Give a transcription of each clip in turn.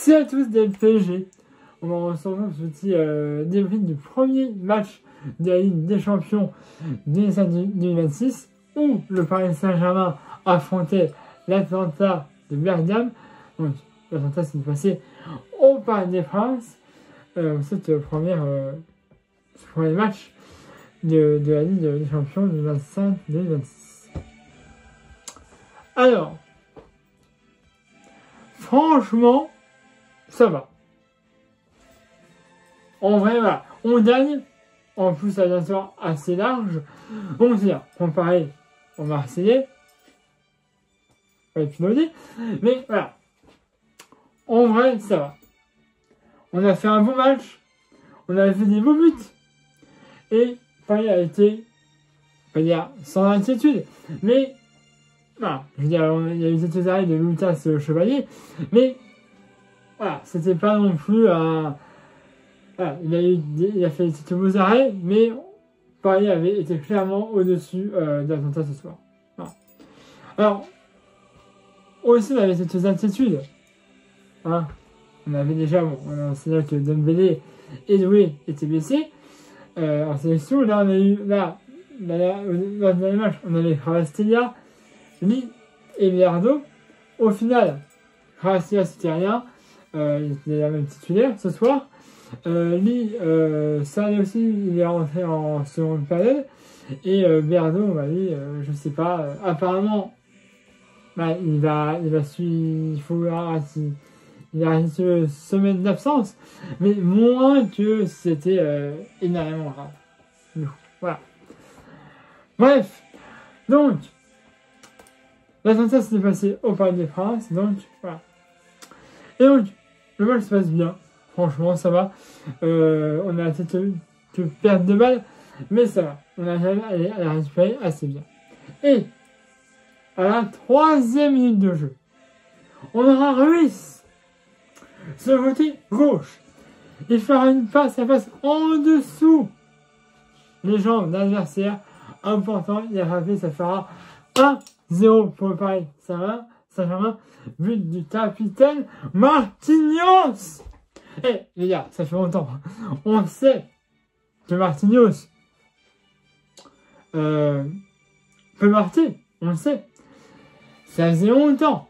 C'est à tous des PSG. On va recevoir ce petit débrief du premier match de la Ligue des Champions 2026 où le Paris Saint-Germain affrontait l'Atalanta de Bergame. Donc l'Atalanta s'est passé au Parc des Princes. Ce premier match de la Ligue des Champions 2025-2026. Alors, franchement, ça va. En vrai, voilà, on gagne. En plus, un score assez large. On va dire, comparé aux Marseillais. On va piloter. Mais voilà. En vrai, ça va. On a fait un bon match. On a fait des beaux buts. Et Paris a été, on va dire, sans inquiétude. Mais, voilà, je veux dire, il y a eu quelques arrêts de Lucas Chevalier. Mais, voilà, c'était pas non plus un... Voilà, il a fait quelques beaux arrêts, mais Paris avait été clairement au-dessus d'Atalanta ce soir. Voilà. Alors, aussi, on avait quelques inquiétudes. Hein. On avait déjà, on sait là que Dembélé et Doué étaient blessés en sélection. Là, on a eu, lors du dernier match, on avait Kvaratskhelia, Lee et Merdo. Au final, Kvaratskhelia, c'était rien. Il était la même titulaire ce soir. Lee, ça aussi, il est rentré en seconde période. Et Berdo, on va dire, je sais pas, apparemment, il a une semaine d'absence, mais moins que c'était énormément grave. Voilà. Bref, donc, l'Atalanta s'est passé au Parc des Princes, donc voilà. Et donc, le match se passe bien. Franchement, ça va. On a quelques pertes de balles, mais ça va. On a jamais à la récupérer assez bien. Et à la 3e minute de jeu, on aura Ruiz sur le côté gauche. Il fera une passe en dessous les jambes d'adversaire. Important, il a frappé, ça fera 1-0 pour le Paris Saint-Germain. But du capitaine Marquinhos. Eh les gars, ça fait longtemps. On sait que Marquinhos peut marquer, on le sait. Ça faisait longtemps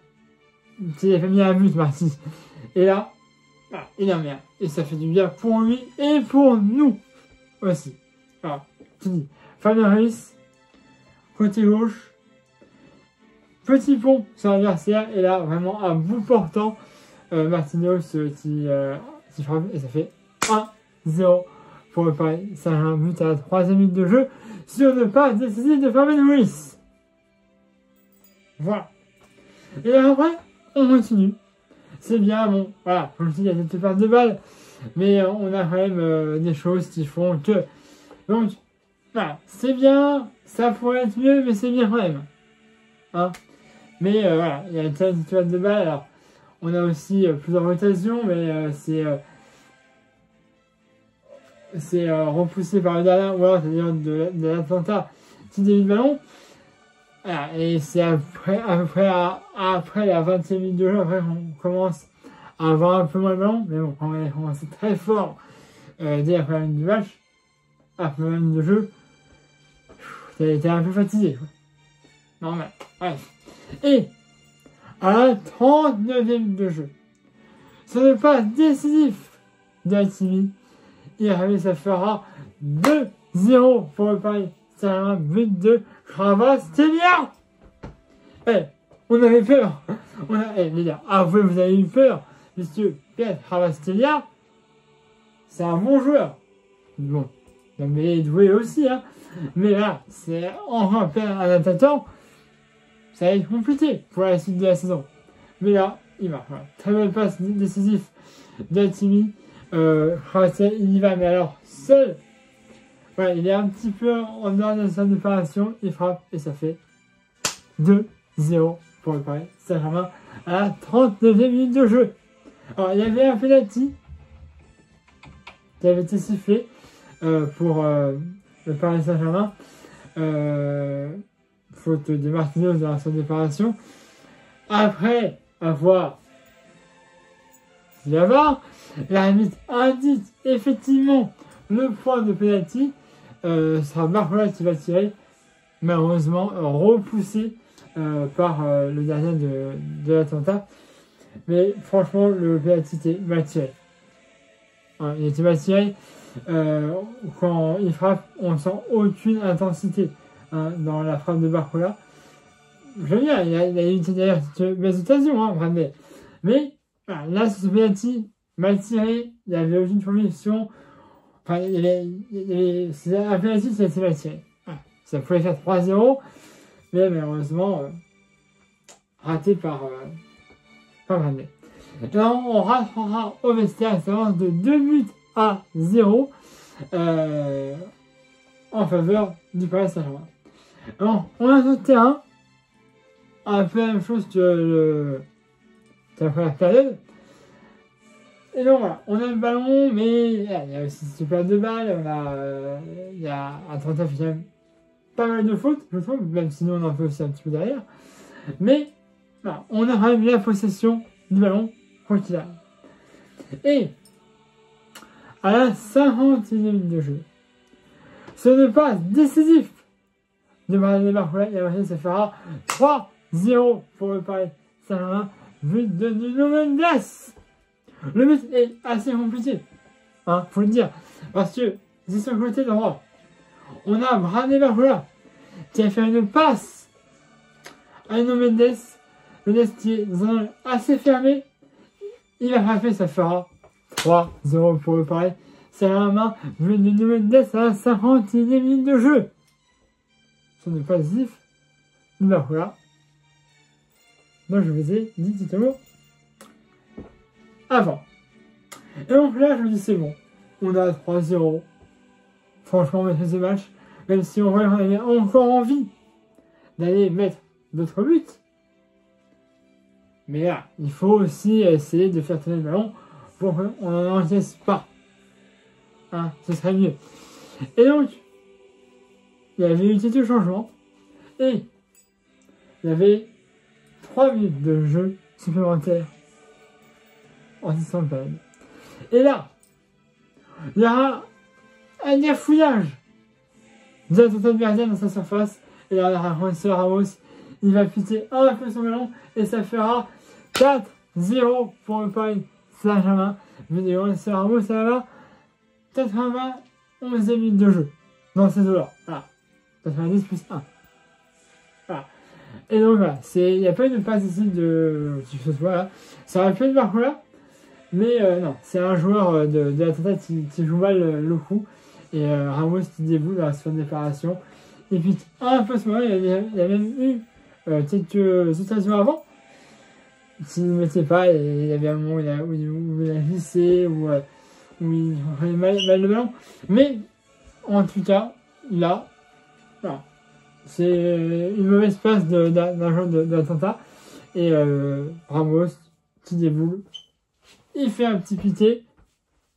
qu'il a fait mis un but, Marquinhos. Et là, il en met un. Et ça fait du bien pour lui et pour nous aussi. Alors, tu dis, Fabien Ruiz, côté gauche, petit pont sur l'adversaire, et là, vraiment à bout portant, Marquinhos qui frappe, et ça fait 1-0 pour le Paris Saint-Germain, but à la 3e minute de jeu, sur le pas décisif de Fabien Ruiz. Voilà. Et là, après, on continue. C'est bien, bon, voilà, comme je dis, il y a quelques pertes de balles, mais on a quand même des choses qui font que... Donc, voilà, c'est bien, ça pourrait être mieux, mais c'est bien quand même. Hein, mais voilà, il y a une petite pertes de balles, alors, on a aussi plusieurs rotations, mais c'est repoussé par le dernier, ou alors c'est-à-dire de l'Atalanta qui dévie le ballon. Voilà, et c'est après la 20e minute de jeu, après on commence à avoir un peu moins le ballon, mais bon, quand on a commencé très fort dès la première minute du match, après la minute de jeu, t'es un peu fatigué, quoi. Normal, bref. Et à la 39e minute de jeu, ce n'est pas décisif d'Hakimi. Et après, ça fera 2-0 pour le Paris Saint-Germain, but de Kvaratskhelia. Eh, on avait peur. Les gars, après vous avez eu peur, puisque Pierre Kvaratskhelia, c'est un bon joueur. Bon, mais doué aussi, hein. Mais là, c'est enfin perdre un attaquant, ça va être compliqué pour la suite de la saison. Mais là, il marche. Voilà. Très belle passe décisive d'Hakimi. Il y va, mais alors seul. Voilà, il est un petit peu en dehors de sa préparation, il frappe et ça fait 2-0 pour le Paris Saint-Germain à la 39e minute de jeu. Alors, il y avait un penalty qui avait été sifflé pour le Paris Saint-Germain. Faute de Marquinhos dans sa préparation. Après avoir de la VAR. L'arbitre indique effectivement le point de pénalty. Ce sera Barcola qui va tirer, malheureusement repoussé par le gardien de l'Atalanta. Mais franchement, le pénalty était mal tiré. Hein, il était mal tiré. Quand il frappe, on sent aucune intensité dans la frappe de Barcola. J'aime bien, il a eu d'ailleurs cette belle occasion, hein, mais voilà, là, sur ce penalty, mal tiré, il n'y avait aucune proposition. Enfin, c'est un penalty, ça a été mal tiré. Voilà. Ça pouvait faire 3-0, mais malheureusement, raté par Bradley. Là, on rattrapera au vestiaire, ça avance de 2-0 en faveur du Paris Saint-Germain. Alors, on a sur le terrain un peu la même chose que la première période. Et donc voilà, on a le ballon, mais il y a aussi cette perte de balle. Il y a un 39 qui a pas mal de fautes, je trouve, même si nous on en fait aussi un petit peu derrière. Mais voilà, on a quand même la possession du ballon, quoi qu'il arrive. Et à la 51e minute de jeu, ce n'est pas décisif de Barcola, et après ça fera 3-0 pour le Paris Saint-Germain, but de Nuno Mendes. Le but est assez compliqué, faut le dire, parce que c'est sur le côté droit. On a Bradley Barcola qui a fait une passe à Nuno Mendes. Mendes qui est dans un angle assez fermé. Il va frapper, ça fera 3-0 pour le Paris Saint-Germain, but de Nuno Mendes à la 51e minute de jeu. Ce n'est pas décisif de Barcola. Donc je vous ai dit tout à l'heure avant. Et donc là, je me dis c'est bon. On a 3-0. Franchement, on va faire ce match. Même si on avait encore envie d'aller mettre d'autres buts. Mais là, il faut aussi essayer de faire tourner le ballon pour qu'on n'en encaisse pas. Ce serait mieux. Et donc, il y avait eu quelques changements. Et il y avait 3 minutes de jeu supplémentaires en 600 période. Et là, il y aura un gafouillage de la totale gardien dans sa surface. Et là, Gonçalo Ramos, il va piquer un peu son ballon et ça fera 4-0 pour le Paris Saint-Germain. Mais Gonçalo Ramos, ça va 91e minute de jeu dans ces eaux-là. Voilà. 90 plus 1. Voilà. Et donc voilà, il n'y a pas eu de passe ici de ce soit-là. Ça aurait pu être Barcola, mais non, c'est un joueur de la tête qui joue mal le coup. Et Ramos qui déboule dans la sphère de déparation. Et puis un peu ce moment, il y a même eu quelques occasions avant. S'il ne mettait pas, il y avait un moment où il a glissé, où il prenait mal le ballon. Mais en tout cas, là, voilà. C'est une mauvaise passe d'un joueur de l'Atalanta. Et Ramos qui déboule. Il fait un petit pité.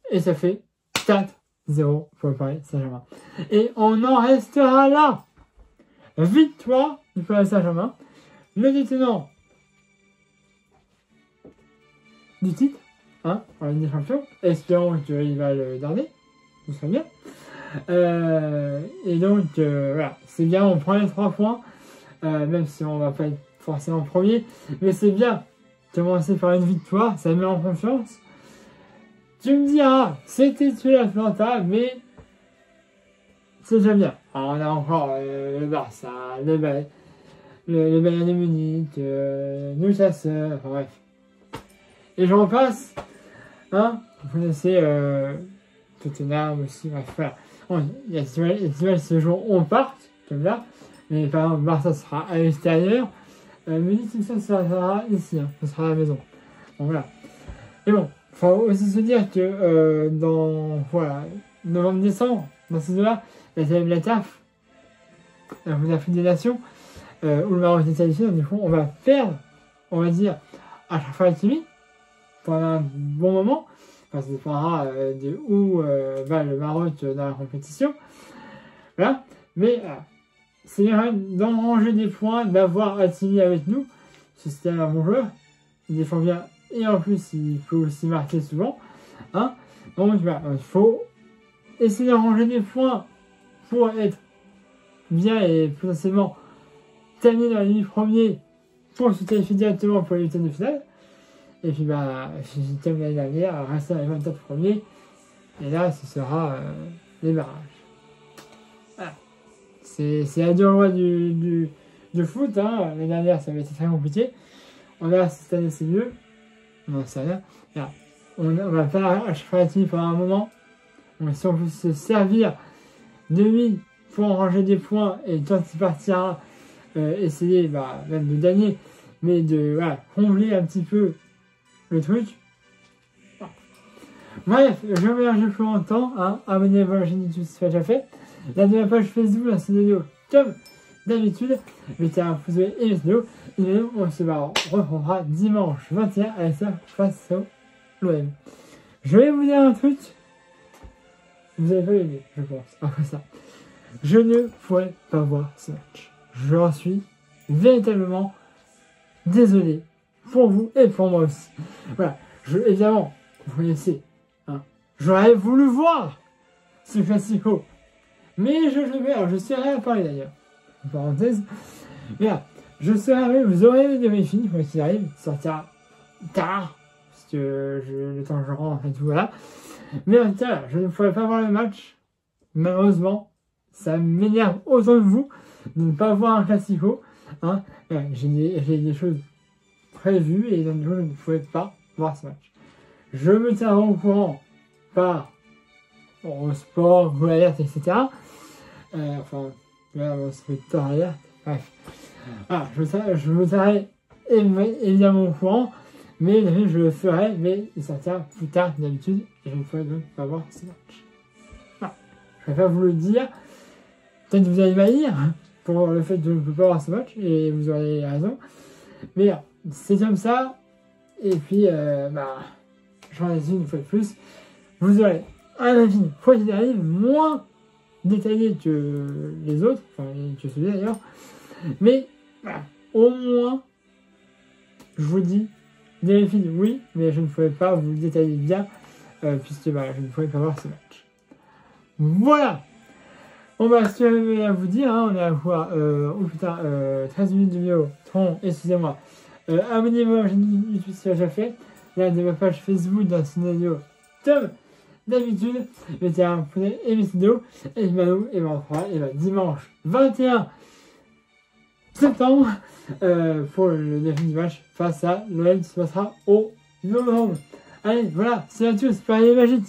Et ça fait 4-0 pour le Paris Saint-Germain. Et on en restera là. Victoire du Paris Saint-Germain. Le détenant du titre, en Ligue des Champions. Espérons qu'il va le garder. Ce serait bien. Et donc, voilà, c'est bien, on prend les 3 points, même si on va pas être forcément premier, mais c'est bien de commencer par une victoire, ça met en confiance. Tu me diras, c'était tué l'Atalanta, mais c'est déjà bien. Alors, on a encore le Barça, le Bayern de Munich, Newcastle, enfin bref. Et j'en passe, vous connaissez Tottenham aussi, bref, voilà. Bon, il y a des ce jour on part, comme là, mais par exemple, Barça sera à l'extérieur, Munich, ça sera ici, ça sera à la maison. Donc voilà. Et bon, il faut aussi se dire que dans novembre-décembre, dans ces deux-là, il y a la CAF, l'Afrique des Nations, où le Maroc est qualifié, donc du coup, on va perdre, on va dire, à chaque fois la Kimi, pendant un bon moment. Enfin, ça dépendra de où va le Maroc dans la compétition. Voilà. Mais c'est bien d'engranger des points, d'avoir Hakimi avec nous. C'était un bon joueur. Il défend bien et en plus il faut aussi marquer souvent. Hein. Donc voilà, il faut essayer de ranger des points pour être bien et potentiellement terminer dans les 8 premiers pour se qualifier directement pour les huitièmes de finale. Et puis si comme l'année dernière, rester dans les 24 premiers. Et là, ce sera les barrages. Voilà. C'est la dure loi du foot. Hein. L'année dernière, ça avait été très compliqué. On verra si cette année c'est mieux. On n'en sait rien. Voilà. On va faire un chaque pendant un moment. Si on peut se servir de lui pour ranger des points et quand il partira, essayer même de gagner, mais de combler un petit peu le truc. Bref, je ne vais plus longtemps. Hein. Abonnez-vous à la chaîne YouTube si c'est déjà fait. La de ma page Facebook, la vidéo comme d'habitude. Mettez un pouce bleu et une vidéo. Et nous, on se reprendra dimanche 21 à la soirée face au l'OM. Je vais vous dire un truc. Vous n'allez pas l'aimer, je pense, après ça. Je ne pourrais pas voir ce match. J'en suis véritablement désolé pour vous et pour moi aussi. Voilà, évidemment, vous connaissez, hein, j'aurais voulu voir ce classico. Mais je le vais, alors je serai à Paris d'ailleurs. En parenthèse. Mais là, je serai à Paris, vous aurez des débriefings, quoi qu'il arrive, il sortira tard, parce que le temps que je rentre et tout, voilà. Mais en tout cas, je ne pourrais pas voir le match. Malheureusement, ça m'énerve autant que vous de ne pas voir un classico. Hein. J'ai des choses prévues et donc je ne pouvais pas voir ce match. Je me tiendrai au courant par sport, Goal Alert, etc. Enfin, là, ça fait Tort Alert. Bref. Voilà, je me tiendrai évidemment au courant. Mais je le ferai, mais il sortira plus tard que d'habitude, et je ne pourrai donc pas voir ce match. Voilà. Je préfère vous le dire. Peut-être que vous allez m'haïr pour le fait que je ne peux pas voir ce match, et vous aurez raison. Mais c'est comme ça, et puis, j'en ai dit une fois de plus. Vous aurez un avis, quoi qu'il arrive, moins détaillé que les autres, enfin, que celui d'ailleurs. Mais, voilà, au moins, je vous dis, des films, oui, mais je ne pouvais pas vous détailler bien, puisque je ne pouvais pas voir ce match. Voilà. On va se terminer à vous dire, hein, on est à voir, 13 minutes de vidéo, excusez-moi. Abonnez-vous à la chaîne YouTube si c'est déjà fait. Là, de ma page Facebook dans ce vidéo, comme d'habitude. Mettez un pouce et mes vidéos. Et je m'en et on fera dimanche 21 septembre pour le dernier match face à l'OM qui se passera au novembre. Allez, voilà, c'est à tous, Paris Magique.